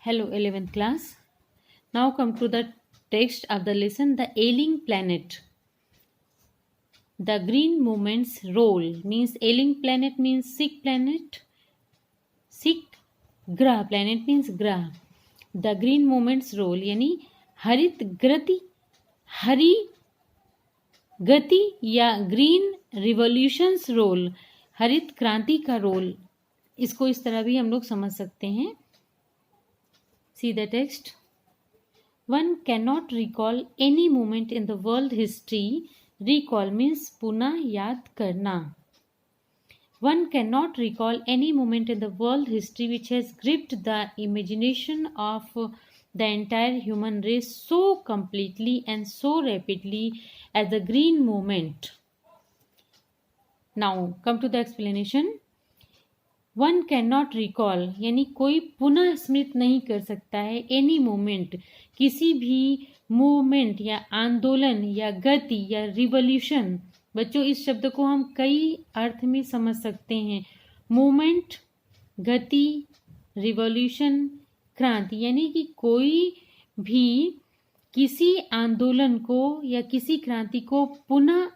Hello, 11th class. Now come to the text of the lesson, The Ailing Planet. The green movement's role means ailing planet means sick planet. Sick ग्रह planet means ग्रह. The green movement's role यानी हरित गति या green revolutions role, हरित क्रांति का role, इसको इस तरह भी हम लोग समझ सकते हैं. See the text. One cannot recall any moment in the world history. Recall means पुनः याद करना. One cannot recall any moment in the world history which has gripped the imagination of the entire human race so completely and so rapidly as the green movement. Now come to the explanation. One can not recall यानी कोई पुनः स्मृत नहीं कर सकता है any moment, किसी भी मूवमेंट या आंदोलन या गति या रिवॉल्यूशन. बच्चों इस शब्द को हम कई अर्थ में समझ सकते हैं. मूवमेंट, गति, रिवॉल्यूशन, क्रांति, यानी कि कोई भी किसी आंदोलन को या किसी क्रांति को पुनः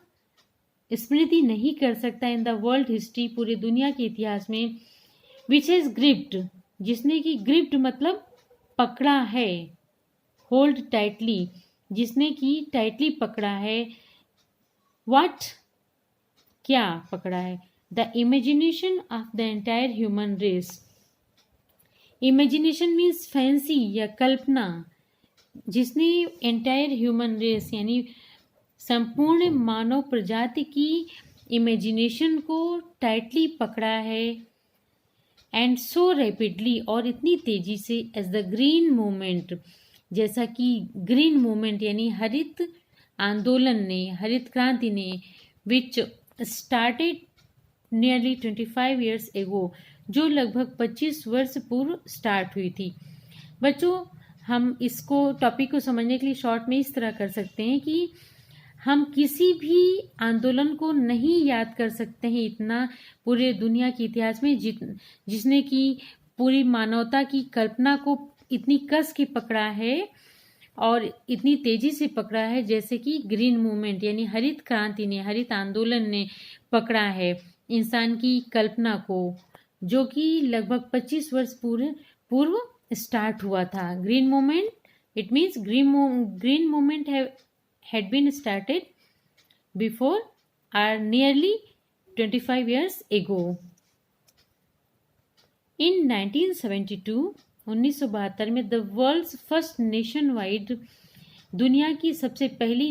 स्मृति नहीं कर सकता इन द वर्ल्ड हिस्ट्री, पूरी दुनिया के इतिहास में. विच हैज ग्रिप्ड, जिसने कि ग्रिप्ड मतलब पकड़ा है, होल्ड टाइटली, जिसने कि टाइटली पकड़ा है. व्हाट, क्या पकड़ा है? The imagination of the entire human race. Imagination means fancy या कल्पना, जिसने एंटायर ह्यूमन रेस यानी संपूर्ण मानव प्रजाति की इमेजिनेशन को टाइटली पकड़ा है. एंड सो रैपिडली, और इतनी तेजी से, एज द ग्रीन मूवमेंट, जैसा कि ग्रीन मूवमेंट यानी हरित आंदोलन ने, हरित क्रांति ने, विच स्टार्टेड नियरली 25 years एगो, जो लगभग 25 वर्ष पूर्व स्टार्ट हुई थी. बच्चों हम इसको टॉपिक को समझने के लिए शॉर्ट में इस तरह कर सकते हैं कि हम किसी भी आंदोलन को नहीं याद कर सकते हैं इतना पूरे दुनिया के इतिहास में जिसने कि पूरी मानवता की कल्पना को इतनी कस के पकड़ा है और इतनी तेजी से पकड़ा है जैसे कि ग्रीन मूवमेंट यानी हरित क्रांति ने, हरित आंदोलन ने पकड़ा है इंसान की कल्पना को, जो कि लगभग 25 वर्ष पूर्व स्टार्ट हुआ था. Green movement, it means green movement had been started before or nearly 25 years ago. In 1972, 1972 में the world's first nationwide, दुनिया की सबसे पहली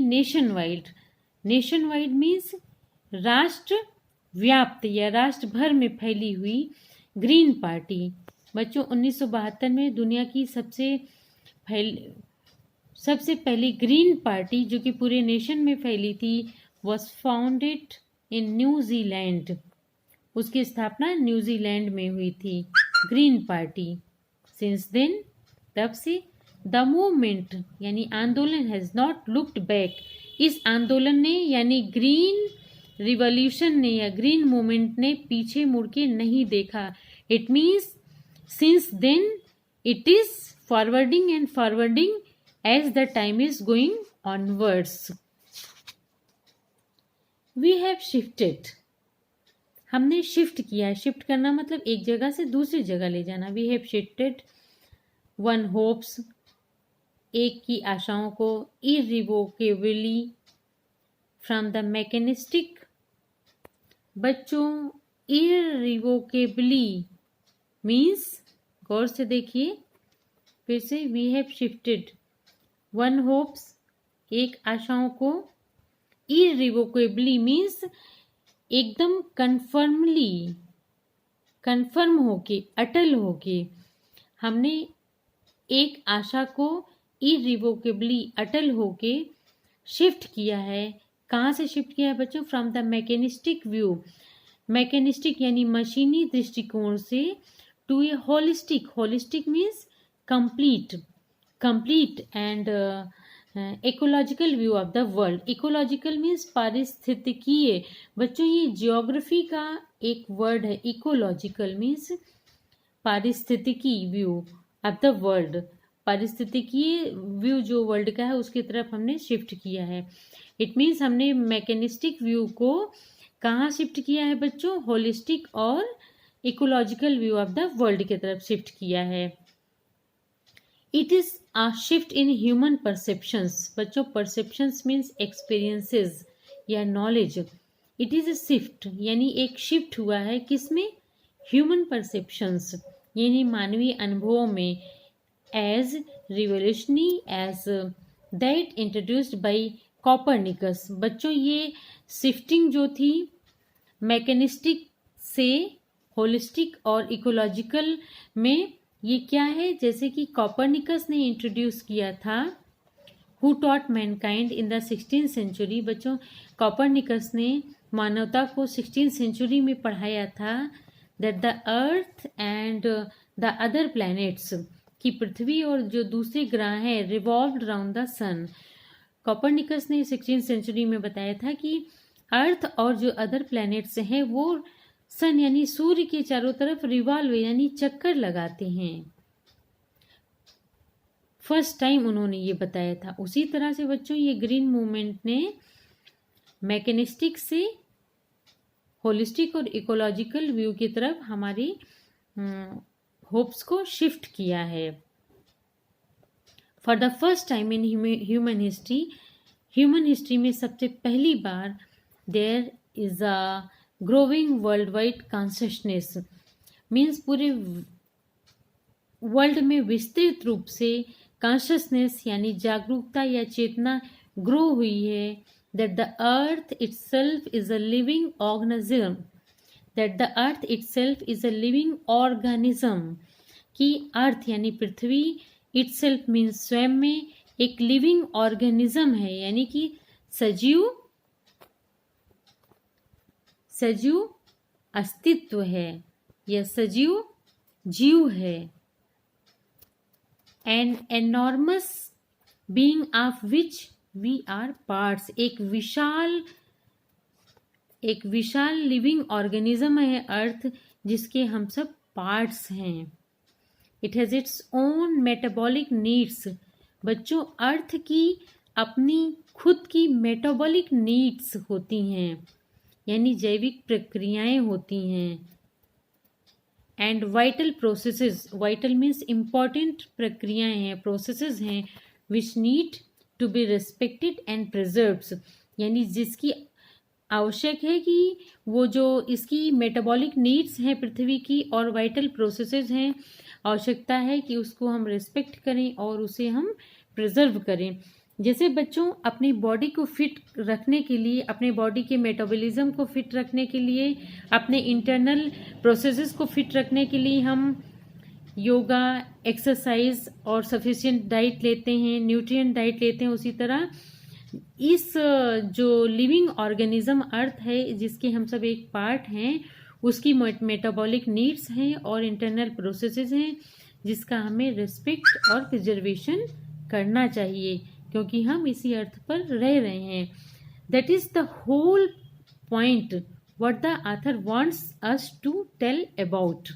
nationwide means राष्ट्र व्याप्त या राष्ट्र भर में फैली हुई ग्रीन पार्टी. बच्चों 1972 में दुनिया की सबसे पहली ग्रीन पार्टी जो कि पूरे नेशन में फैली थी वॉज फाउंडेड इन न्यूजीलैंड. उसकी स्थापना न्यूजीलैंड में हुई थी ग्रीन पार्टी. सिंस देन, तब से, द मूवमेंट यानी आंदोलन हैज नॉट लुक्ड बैक. इस आंदोलन ने यानी ग्रीन रिवॉल्यूशन ने या ग्रीन मूवमेंट ने पीछे मुड़ के नहीं देखा. It means since then it is forwarding and forwarding as the time is going onwards. We have shifted. हमने शिफ्ट किया. शिफ्ट करना मतलब एक जगह से दूसरी जगह ले जाना. We have shifted one hopes, एक की आशाओं को, irrevocably from the mechanistic. बच्चों irrevocably means, गौर से देखिए फिर से, we have shifted one hopes, एक आशाओं को, इरिवोकेबली मीन्स एकदम कन्फर्म होके, अटल होके. हमने एक आशा को इरिवोकेबली, अटल होके शिफ्ट किया है. कहाँ से शिफ्ट किया है बच्चों? From the mechanistic view. Mechanistic यानी मशीनी दृष्टिकोण से, to a holistic means complete and ecological view of the world. ecological means पारिस्थितिकीय. बच्चों ये जियोग्राफी का एक वर्ड है. ecological means पारिस्थितिकी व्यू. ऑफ द वर्ल्ड, पारिस्थितिकी व्यू जो वर्ल्ड का है उसकी तरफ हमने शिफ्ट किया है। इट मीन्स हमने मैकेनिस्टिक व्यू को कहाँ शिफ्ट किया है बच्चों, होलिस्टिक और ecological view of the world की तरफ शिफ्ट किया है। It is a shift in human perceptions, बच्चों परसेप्शंस मीन्स एक्सपीरियंसेस या knowledge. It is a shift यानी एक शिफ्ट हुआ है किसमें, ह्यूमन परसेप्शंस यानी मानवीय अनुभवों में, as revolutionary as that introduced by Copernicus. बच्चों ये शिफ्टिंग जो थी मैकेनिस्टिक से होलिस्टिक और इकोलॉजिकल में, ये क्या है, जैसे कि कॉपरनिकस ने इंट्रोड्यूस किया था, who taught mankind in the 16th century. बच्चों कॉपरनिकस ने मानवता को 16th सेंचुरी में पढ़ाया था that the earth and the other planets, कि पृथ्वी और जो दूसरे ग्रह हैं revolved around the sun. Copernicus ने 16th सेंचुरी में बताया था कि अर्थ और जो अदर प्लैनेट्स हैं वो सन यानी सूर्य के चारों तरफ रिवॉल्व यानी चक्कर लगाते हैं। फर्स्ट टाइम उन्होंने ये बताया था। उसी तरह से बच्चों ये ग्रीन मूवमेंट ने मैकेनिस्टिक से होलिस्टिक और इकोलॉजिकल व्यू की तरफ हमारी होप्स को शिफ्ट किया है। For the first time in human history में सबसे पहली बार there is a growing world wide consciousness, means पूरे वर्ल्ड में विस्तृत रूप से कॉन्शियसनेस यानी जागरूकता या चेतना ग्रो हुई है, that the earth itself is a living organism, that the earth itself is a living organism, कि अर्थ यानी पृथ्वी इटसेल्फ मीन्स स्वयं में एक लिविंग ऑर्गेनिज्म है, यानी कि सजीव अस्तित्व है या सजीव जीव है। An enormous being of which we are parts, एक विशाल लिविंग ऑर्गेनिज्म है अर्थ जिसके हम सब पार्ट्स हैं। It has its own metabolic needs, बच्चों अर्थ की अपनी खुद की मेटाबॉलिक नीड्स होती हैं यानी जैविक प्रक्रियाएं होती हैं। And vital processes, vital means important प्रक्रियाएं हैं, प्रोसेसेस हैं, which need to be respected and preserved, यानी जिसकी आवश्यक है कि वो जो इसकी मेटाबॉलिक नीड्स हैं पृथ्वी की और वाइटल प्रोसेसेस हैं, आवश्यकता है कि उसको हम रिस्पेक्ट करें और उसे हम प्रिजर्व करें। जैसे बच्चों अपनी बॉडी को फिट रखने के लिए, अपने बॉडी के मेटाबॉलिज्म को फिट रखने के लिए, अपने इंटरनल प्रोसेसेस को फिट रखने के लिए हम योगा, एक्सरसाइज और सफिशिएंट डाइट लेते हैं, न्यूट्रिएंट डाइट लेते हैं। उसी तरह इस जो लिविंग ऑर्गेनिज्म अर्थ है जिसके हम सब एक पार्ट हैं, उसकी मेटाबॉलिक नीड्स हैं और इंटरनल प्रोसेसेस हैं जिसका हमें रिस्पेक्ट और प्रिजर्वेशन करना चाहिए क्योंकि हम इसी अर्थ पर रह रहे हैं। That is the whole point what the author wants us to tell about.